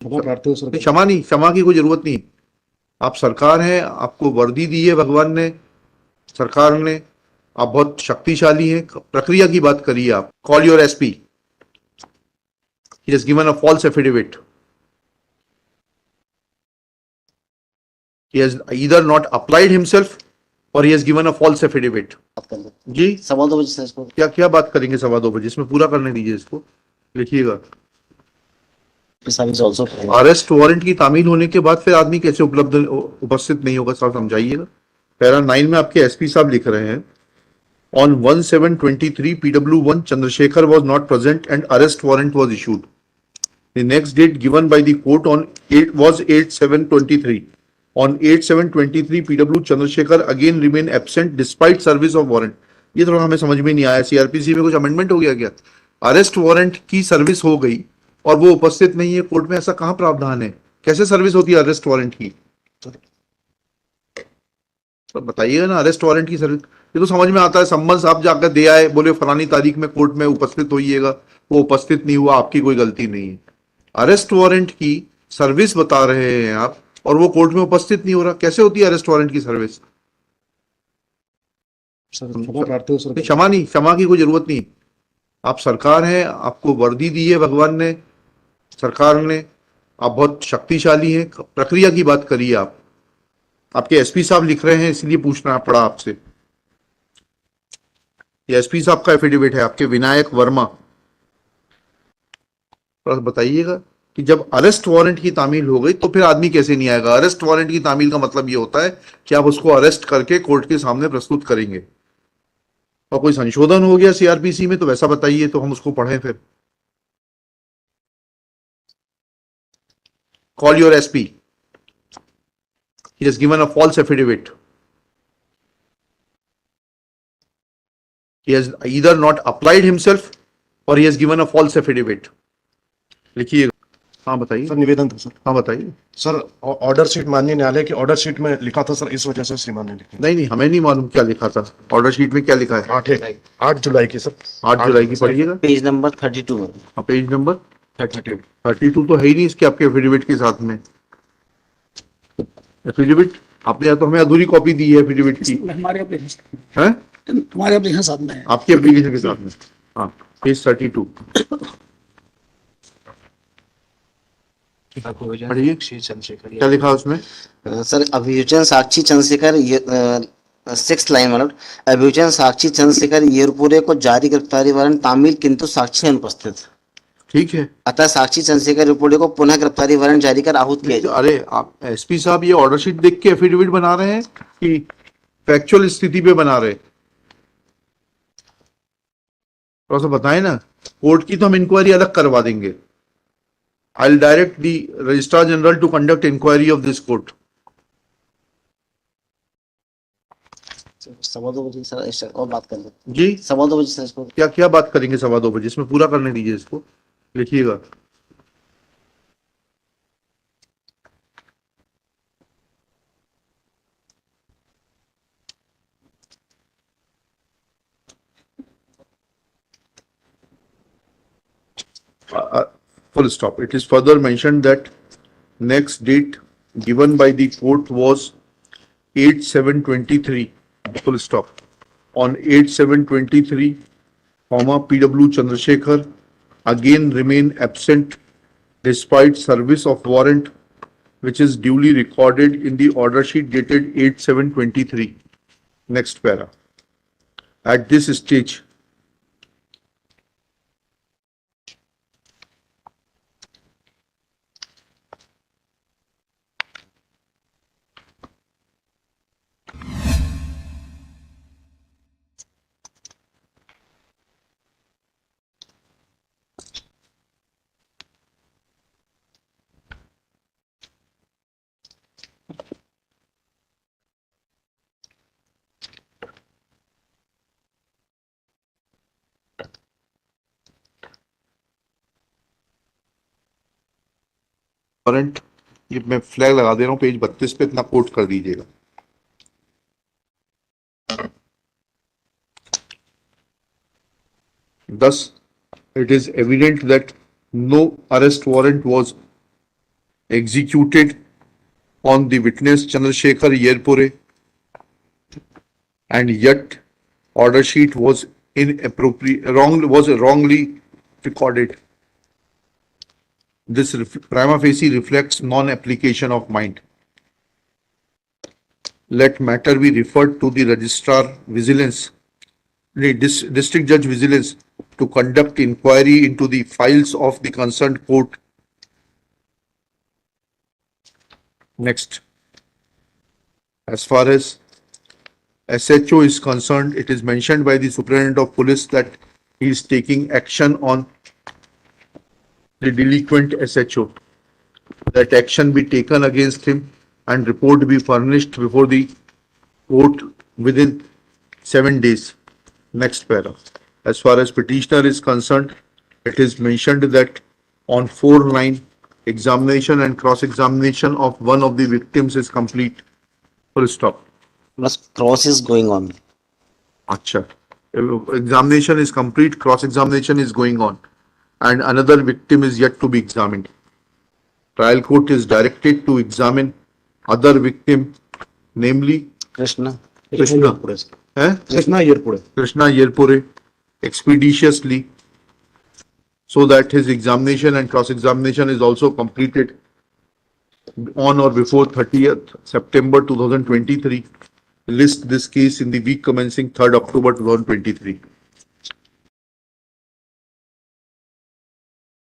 क्षमा प्रार्थी हूँ सर। क्षमा नहीं, क्षमा की कोई जरूरत नहीं। आप सरकार हैं, आपको वर्दी दी है भगवान ने, सरकार ने, आप बहुत शक्तिशाली हैं। प्रक्रिया की बात करिए आप। Call your SP. He has given a false affidavit. He has either not applied himself or he has given a false affidavit. जी 2:15 बजे से इसको क्या क्या बात करेंगे 2:15 इसमें पूरा करने दीजिए इसको। लिखिएगा। सर्विस आल्सो अरेस्ट वारंट की तामील होने के बाद फिर आदमी कैसे उपस्थित नहीं होगा, साहब समझाइएगा। पैरा 9 में आपके एसपी साहब लिख रहे हैं, on 1723 PW1 Chandrasekhar was not present and arrest warrant was issued. The next date given by the court on 8 was 8/7/23. On 8/7/23 PW Chandrasekhar again remain absent despite service of warrant. ये थोड़ा हमें समझ में नहीं आया, सीआरपीसी में कुछ amendment हो गया क्या? अरेस्ट वारंट की सर्विस हो गई और वो उपस्थित नहीं है कोर्ट में, ऐसा कहां प्रावधान है? कैसे सर्विस होती है अरेस्ट वारंट की? तो बताइएगा ना, अरेस्ट वारंट की सर्विस ये तो समझ में आता है। सम्मन्स आप जाकर दे आए, बोले फलानी तारीख में कोर्ट में उपस्थित होइएगा, वो उपस्थित नहीं हुआ, आपकी कोई गलती नहीं है। अरेस्ट वारंट की सर्विस बता रहे हैं आप और वो कोर्ट में उपस्थित नहीं हो रहा, कैसे होती है अरेस्ट वारंट की सर्विस? क्षमा प्रार्थी हूँ सर। क्षमा नहीं, क्षमा की कोई जरूरत नहीं। आप सरकार हैं, आपको वर्दी दी है भगवान ने, सरकार ने, आप बहुत शक्तिशाली हैं। प्रक्रिया की बात करिए आप। आपके एसपी साहब लिख रहे हैं, इसलिए पूछना पड़ा आपसे। ये एसपी साहब का एफिडेविट है, आपके विनायक वर्मा। बताइएगा कि जब अरेस्ट वारंट की तामील हो गई तो फिर आदमी कैसे नहीं आएगा? अरेस्ट वारंट की तामील का मतलब ये होता है कि आप उसको अरेस्ट करके कोर्ट के सामने प्रस्तुत करेंगे। और कोई संशोधन हो गया सीआरपीसी में तो वैसा बताइए, तो हम उसको पढ़ें फिर। Call your SP. He has given a false affidavit. He has either not applied himself or he has given a false affidavit. लिखिएगा। हाँ बताइए सर निवेदन था सर। हाँ बताइए सर ऑर्डर शीट माननीय न्यायालय की ऑर्डर शीट में लिखा था सर, इस वजह से श्रीमान ने लिखा। नहीं नहीं, हमें नहीं मालूम क्या लिखा था ऑर्डर शीट में। क्या लिखा है? 8 जुलाई की सर। 8 जुलाई की पढ़िएगा। पेज नंबर 32 हाँ, पेज नंबर 32। 32 तो है ही नहीं इसके आपके एफिडेविट के साथ में। एफिडेविट आपने या तो हमें अधूरी कॉपी दी है एफिडेविट की, हमारे एप्लीकेशन है तुम्हारे एप्लीकेशन साथ में है। आपकी एप्लीकेशन के साथ में। हाँ पेज 32 पढ़िए, क्या लिखा है उसमें? सर अभियोजन साक्षी चंद्रशेखर 6 लाइन वाला अभियोजन साक्षी चंद्रशेखर येरपुरे को जारी गिरफ्तारी वारंट तामील किंतु साक्षी अनुपस्थित। ठीक है। अतः साक्षी चंद्रशेखर येरपुरे को पुनः गिरफ्तारी वारंट जारी कर आहूत किया जाए। अरे आप एसपी साहब ये ऑर्डर शीट देख के एफिडेविट बना रहे हैं कि फैक्चुअल स्थिति पे बना रहे? थोड़ा सा बताएं ना। कोर्ट की तो हम इंक्वायरी अलग करवा देंगे। I will direct the registrar general to conduct inquiry of this court. 2:15 बजे सर और बात कर लेते जी 2:15 बजे सर इसको क्या क्या बात करेंगे 2:15 इसमें पूरा करने दीजिए इसको। लिखिएगा। Full stop. It is further mentioned that next date given by the court was 8/7/23. Full stop. On 8/7/23, PW Chandrasekhar again remain absent despite service of warrant, which is duly recorded in the order sheet dated 8/7/23. Next para. At this stage, warrant, ये मैं flag लगा दे रहा हूं page 32 पे, इतना coat कर दीजिएगा। Thus, it is evident that no arrest warrant was executed on the witness Chandrasekhar Yerpure, and yet order sheet was wrongly recorded. This prima facie reflects non-application of mind. Let matter be referred to the registrar vigilance, district judge vigilance, to conduct inquiry into the files of the concerned court. Next, as far as SHO is concerned, it is mentioned by the Superintendent of Police that he is taking action on the delinquent SHO. That action be taken against him and report be furnished before the court within 7 days. Next para. As far as petitioner is concerned, it is mentioned that on 4/9, examination and cross-examination of one of the victims is complete. Full stop. Plus cross is going on. Acha. Examination is complete, cross-examination is going on, and another victim is yet to be examined. Trial court is directed to examine other victim, namely Krishna. Krishna. Krishna Yerpure. Krishna Yerpure, expeditiously, so that his examination and cross-examination is also completed on or before 30th September 2023. List this case in the week commencing 3rd October 2023.